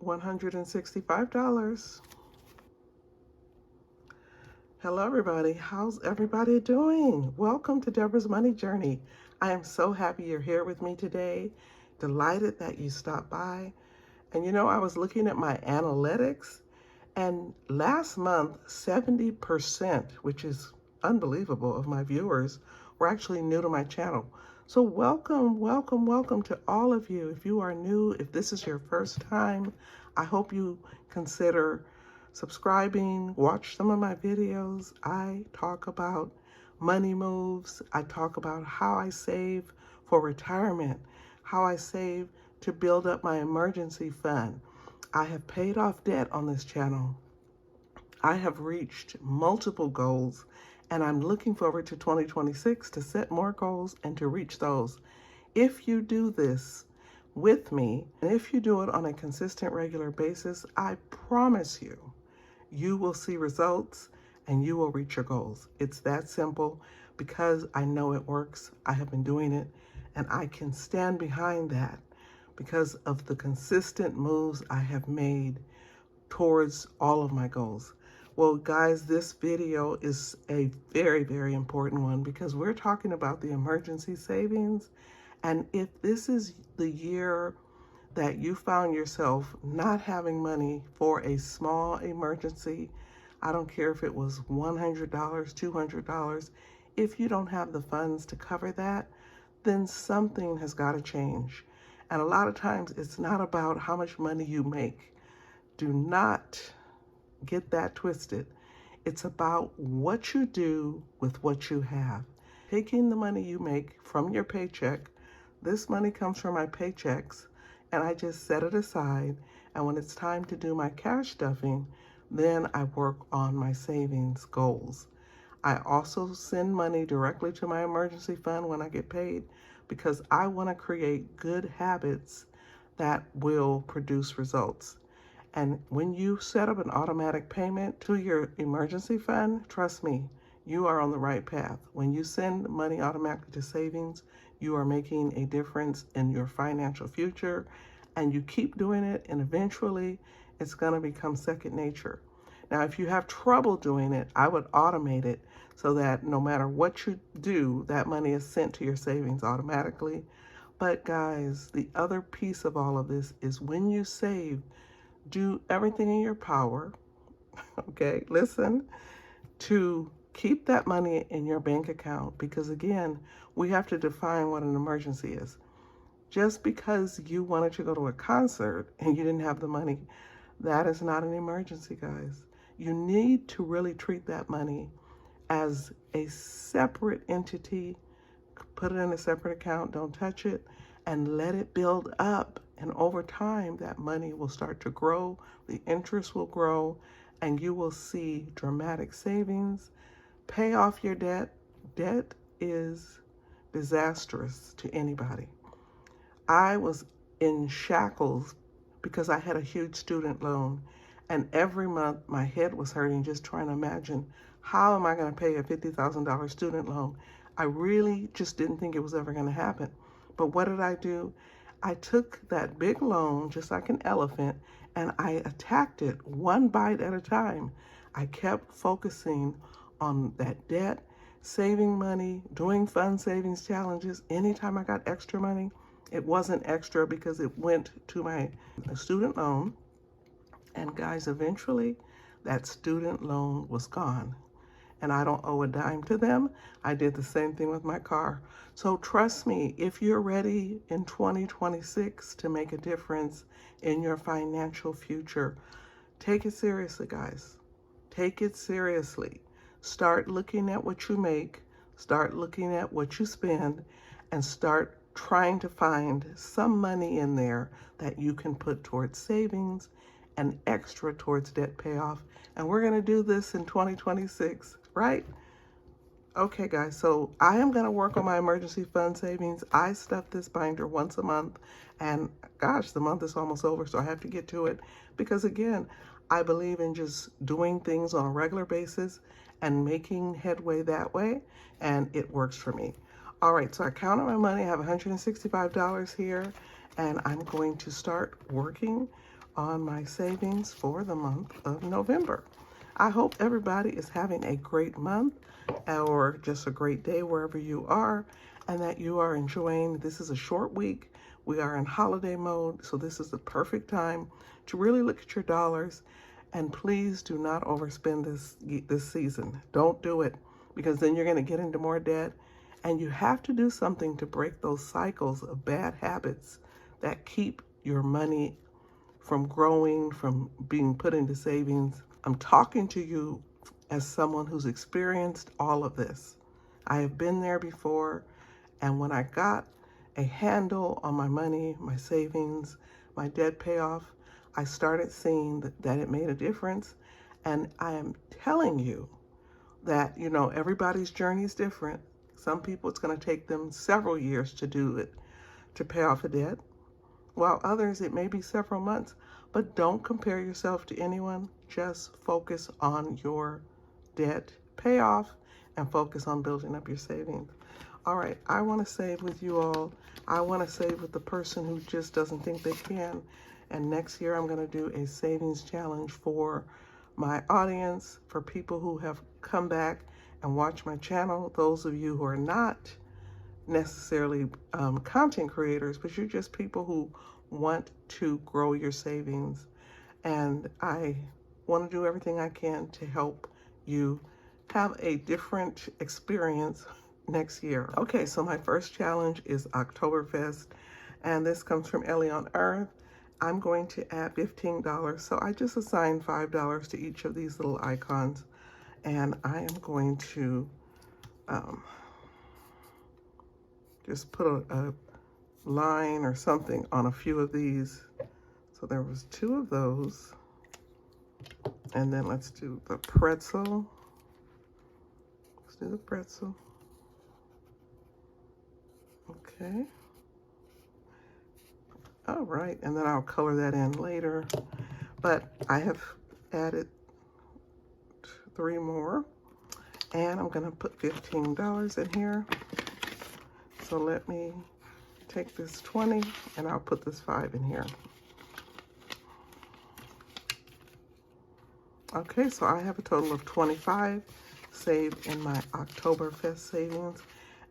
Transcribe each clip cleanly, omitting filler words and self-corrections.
$165. Hello everybody, how's everybody doing? Welcome to Debra's Money Journey. I am so happy you're here with me today. Delighted that you stopped by. And you know, I was looking at my analytics, and last month 70%, which is unbelievable, of my viewers were actually new to my channel. So welcome to all of you. If you are new, if this is your first time, I hope you consider subscribing, watch some of my videos. I talk about money moves. I talk about how I save for retirement, how I save to build up my emergency fund. I have paid off debt on this channel. I have reached multiple goals, and I'm looking forward to 2026 to set more goals and to reach those. If you do this with me, and if you do it on a consistent, regular basis, I promise you, you will see results and you will reach your goals. It's that simple because I know it works. I have been doing it, and I can stand behind that because of the consistent moves I have made towards all of my goals. Well, guys, this video is a very important one because we're talking about the emergency savings. And if this is the year that you found yourself not having money for a small emergency, I don't care if it was $100, $200, if you don't have the funds to cover that, then something has got to change. And a lot of times it's not about how much money you make. Do not get that twisted. It's about what you do with what you have. Taking the money you make from your paycheck, this money comes from my paychecks, and I just set it aside. And when it's time to do my cash stuffing, then I work on my savings goals. I also send money directly to my emergency fund when I get paid because I want to create good habits that will produce results. And when you set up an automatic payment to your emergency fund, trust me, you are on the right path. When you send money automatically to savings, you are making a difference in your financial future, and you keep doing it, and eventually it's going to become second nature. Now, if you have trouble doing it, I would automate it so that no matter what you do, that money is sent to your savings automatically. But guys, the other piece of all of this is when you save, do everything in your power, okay, listen, to keep that money in your bank account, because again, we have to define what an emergency is. Just because you wanted to go to a concert and you didn't have the money, that is not an emergency, guys. You need to really treat that money as a separate entity. Put it in a separate account, don't touch it, and let it build up. And over time, that money will start to grow, the interest will grow, and you will see dramatic savings. Pay off your debt. Debt is disastrous to anybody. I was in shackles because I had a huge student loan, and every month my head was hurting just trying to imagine, how am I going to pay a $50,000 student loan? I really just didn't think it was ever going to happen. But what did I do? I took that big loan, just like an elephant, and I attacked it one bite at a time. I kept focusing on that debt, saving money, doing fund savings challenges. Anytime I got extra money, it wasn't extra because it went to my student loan. And guys, eventually that student loan was gone, and I don't owe a dime to them. I did the same thing with my car. So trust me, if you're ready in 2026 to make a difference in your financial future, take it seriously, guys. Take it seriously. Start looking at what you make, start looking at what you spend, and start trying to find some money in there that you can put towards savings and extra towards debt payoff. And we're going to do this in 2026, right? Okay, guys, so I am going to work on my emergency fund savings. I stuff this binder once a month, and gosh, the month is almost over, so I have to get to it because, again, I believe in just doing things on a regular basis and making headway that way, and it works for me. All right, so I counted my money. I have $165 here, and I'm going to start working on my savings for the month of November. I hope everybody is having a great month or just a great day wherever you are, and that you are enjoying. This is a short week. We are in holiday mode, so this is the perfect time to really look at your dollars. And please do not overspend this season. Don't do it, because then you're going to get into more debt, and you have to do something to break those cycles of bad habits that keep your money from growing, from being put into savings. I'm talking to you as someone who's experienced all of this. I have been there before, and when I got a handle on my money, my savings, my debt payoff, I started seeing that it made a difference. And I am telling you that, everybody's journey is different. Some people, it's going to take them several years to do it, to pay off a debt, while others, it may be several months. But don't compare yourself to anyone. Just focus on your debt payoff and focus on building up your savings. All right, I want to save with you all. I want to save with the person who just doesn't think they can. And next year, I'm going to do a savings challenge for my audience, for people who have come back and watched my channel. Those of you who are not necessarily content creators, but you're just people who want to grow your savings. And I want to do everything I can to help you have a different experience next year. Okay, so my first challenge is Octoberfest, and this comes from Ellie on Earth. I'm going to add $15, so I just assigned $5 to each of these little icons, and I am going to just put a line or something on a few of these. So there was 2 of those, and then let's do the pretzel. Let's do the pretzel. Okay. All right, and then I'll color that in later. But I have added 3 more, and I'm gonna put $15 in here. So let me take this 20, and I'll put this 5 in here. Okay, so I have a total of 25 saved in my Octoberfest savings.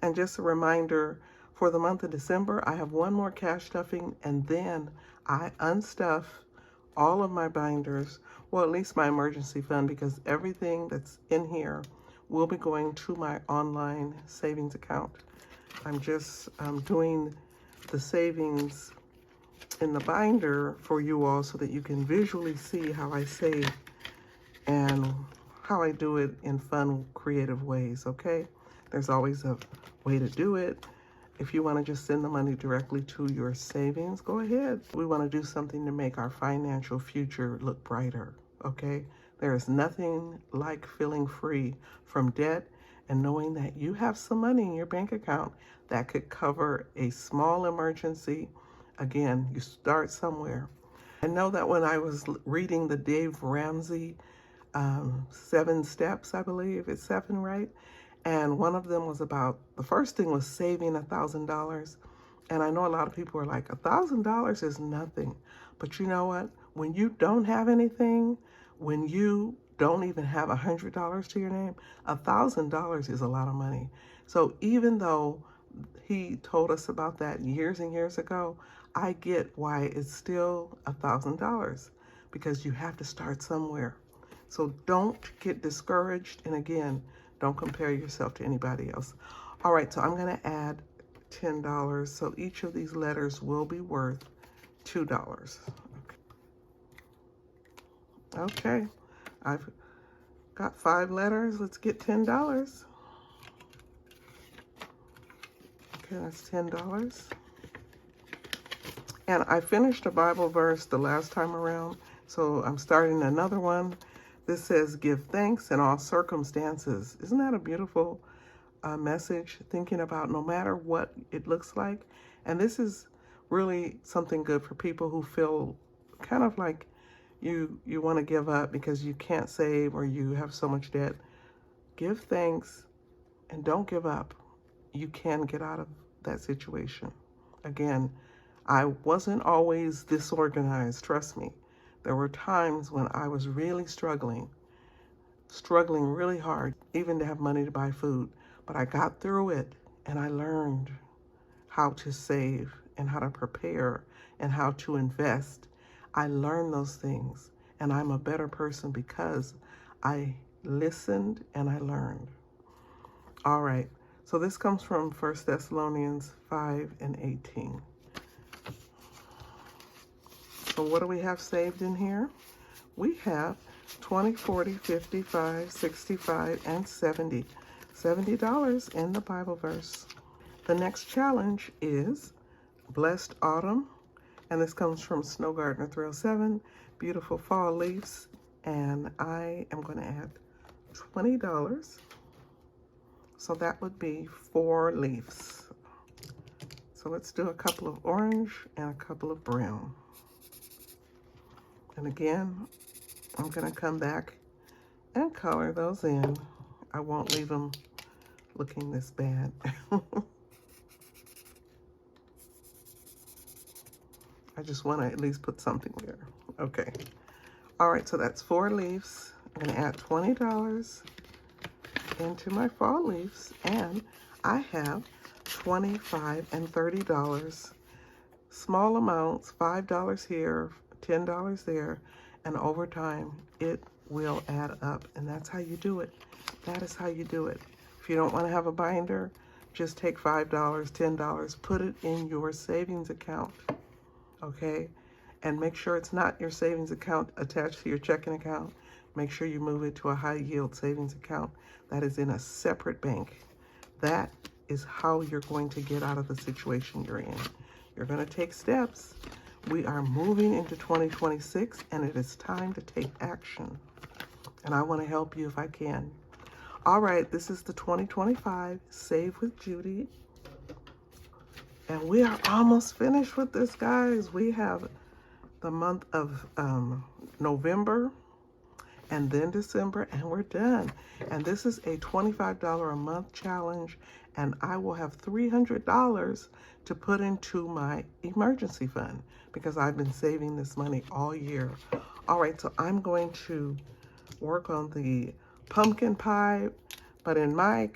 And just a reminder, for the month of December, I have 1 more cash stuffing, and then I unstuff all of my binders, well, at least my emergency fund, because everything that's in here will be going to my online savings account. I'm just doing the savings in the binder for you all so that you can visually see how I save and how I do it in fun, creative ways, okay? There's always a way to do it. If you want to just send the money directly to your savings, go ahead. We want to do something to make our financial future look brighter, okay? There is nothing like feeling free from debt and knowing that you have some money in your bank account that could cover a small emergency. Again, you start somewhere. I know that when I was reading the Dave Ramsey 7 steps, I believe it's 7, right? And one of them was about, the first thing was saving $1,000. And I know a lot of people are like, $1,000 is nothing. But you know what? When you don't have anything, when you don't even have $100 to your name, $1,000 is a lot of money. So even though he told us about that years and years ago, I get why it's still $1,000, because you have to start somewhere. So don't get discouraged. And again, don't compare yourself to anybody else. All right, so I'm going to add $10. So each of these letters will be worth $2. Okay, I've got 5 letters. Let's get $10. Okay, that's $10. And I finished a Bible verse the last time around, so I'm starting another one. This says, give thanks in all circumstances. Isn't that a beautiful message? Thinking about no matter what it looks like. And this is really something good for people who feel kind of like you want to give up because you can't save or you have so much debt. Give thanks and don't give up. You can get out of that situation. Again, I wasn't always disorganized, trust me. There were times when I was really struggling really hard, even to have money to buy food. But I got through it, and I learned how to save and how to prepare and how to invest. I learned those things, and I'm a better person because I listened and I learned. All right, so this comes from 1 Thessalonians 5:18. So what do we have saved in here? We have 20, 40, 55, 65, and 70. $70 in the Bible verse. The next challenge is Blessed Autumn, and this comes from Snow Gardener 307, Beautiful Fall Leaves, and I am going to add $20. So that would be 4 leaves. So let's do a couple of orange and a couple of brown. And again, I'm going to come back and color those in. I won't leave them looking this bad. I just want to at least put something there. Okay. All right, so that's 4 leaves. I'm going to add $20 into my fall leaves, and I have $25 and $30. Small amounts, $5 here, $10 there, and over time, it will add up, and that's how you do it. That is how you do it. If you don't want to have a binder, just take $5, $10, put it in your savings account, okay? And make sure it's not your savings account attached to your checking account. Make sure you move it to a high yield savings account that is in a separate bank. That is how you're going to get out of the situation you're in. You're going to take steps. We are moving into 2026, and it is time to take action. And I want to help you if I can. All right, this is the 2025 Save with Judy. And we are almost finished with this, guys. We have the month of November and then December, and we're done. And this is a $25 a month challenge, and I will have $300 to put into my emergency fund because I've been saving this money all year. All right, so I'm going to work on the pumpkin pie, but in my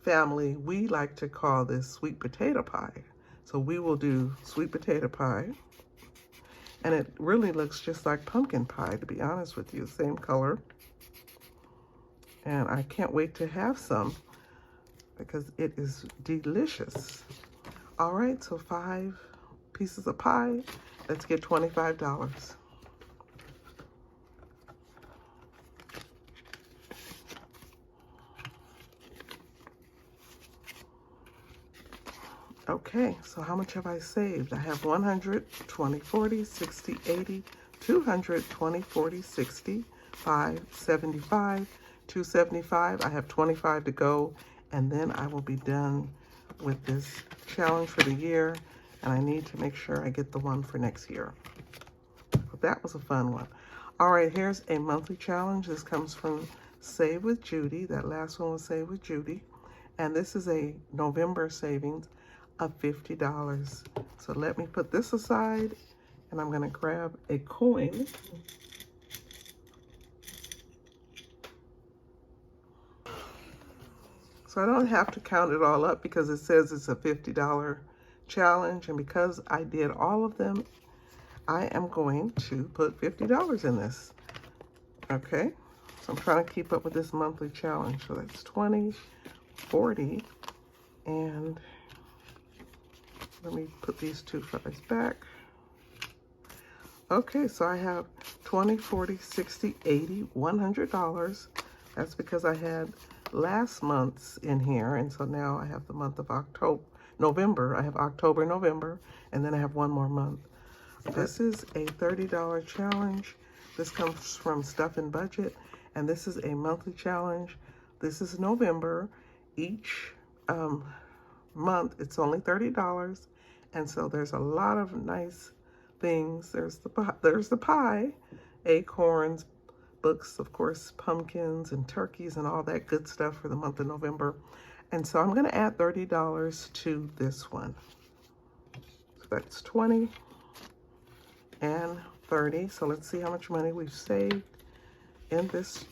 family, we like to call this sweet potato pie. So we will do sweet potato pie. And it really looks just like pumpkin pie, to be honest with you, same color. And I can't wait to have some because it is delicious. All right, so 5 pieces of pie. Let's get $25. Okay, so how much have I saved? I have 100, 20, 40, 60, 80, 200, 20, 40, 60, 5, 75, 275. I have 25 to go, and then I will be done with this challenge for the year, and I need to make sure I get the one for next year. But that was a fun one. All right, here's a monthly challenge. This comes from Save with Judy. That last one was Save with Judy. And this is a November savings of $50. So let me put this aside, and I'm gonna grab a coin. So I don't have to count it all up because it says it's a $50 challenge, and because I did all of them, I am going to put $50 in this. Okay, so I'm trying to keep up with this monthly challenge. So that's 20, 40, and let me put these 2 fries back. Okay, so I have 20, 40, 60, 80, $100. That's because I had last month's in here, and so now I have the month of November. I have October, November, and then I have one more month. This is a $30 challenge. This comes from Stuff and Budget, and this is a monthly challenge. This is November. Each month, it's only $30. And so there's a lot of nice things. There's the pie, acorns, books, of course, pumpkins and turkeys and all that good stuff for the month of November. And so I'm going to add $30 to this one. So that's 20 and 30. So let's see how much money we've saved in this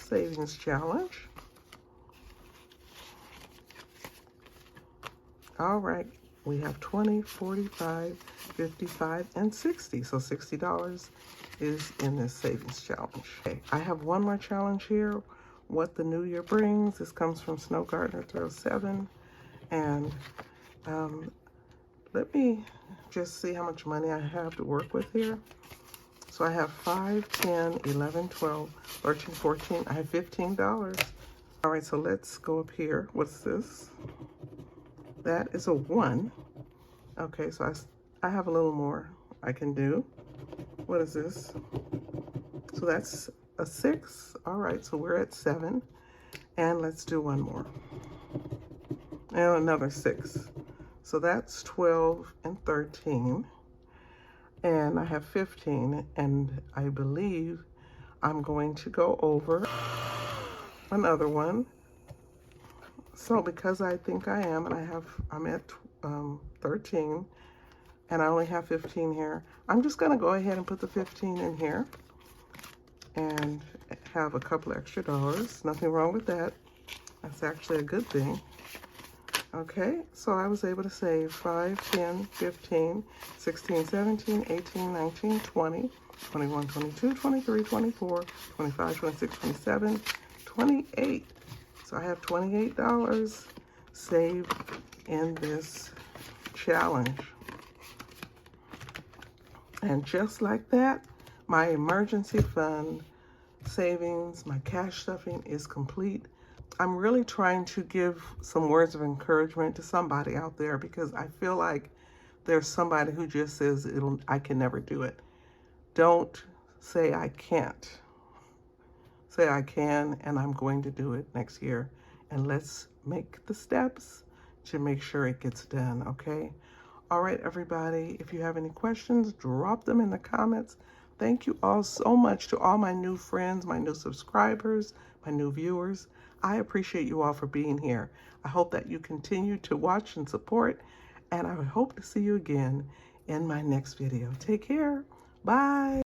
savings challenge. All right, we have 20, 45, 55, and 60. So $60 is in this savings challenge. Okay, I have one more challenge here. What the New Year brings. This comes from Snow Gardener 07. And let me just see how much money I have to work with here. So I have 5, 10, 11, 12, 13, 14. I have $15. All right, so let's go up here. What's this? That is a 1. Okay, so I have a little more I can do. What is this? So that's a 6. All right, so we're at 7. And let's do one more. And another 6. So that's 12 and 13. And I have 15. And I believe I'm going to go over another one. So because I think I am, and I'm at 13, and I only have 15 here, I'm just gonna go ahead and put the 15 in here and have a couple extra dollars. Nothing wrong with that. That's actually a good thing. Okay, so I was able to save 5, 10, 15, 16, 17, 18, 19, 20, 21, 22, 23, 24, 25, 26, 27, 28. So I have $28 saved in this challenge. And just like that, my emergency fund savings, my cash stuffing is complete. I'm really trying to give some words of encouragement to somebody out there because I feel like there's somebody who just says, I can never do it. Don't say I can't. Say I can, and I'm going to do it next year. And let's make the steps to make sure it gets done, okay? All right, everybody, if you have any questions, drop them in the comments. Thank you all so much to all my new friends, my new subscribers, my new viewers. I appreciate you all for being here. I hope that you continue to watch and support, and I hope to see you again in my next video. Take care. Bye.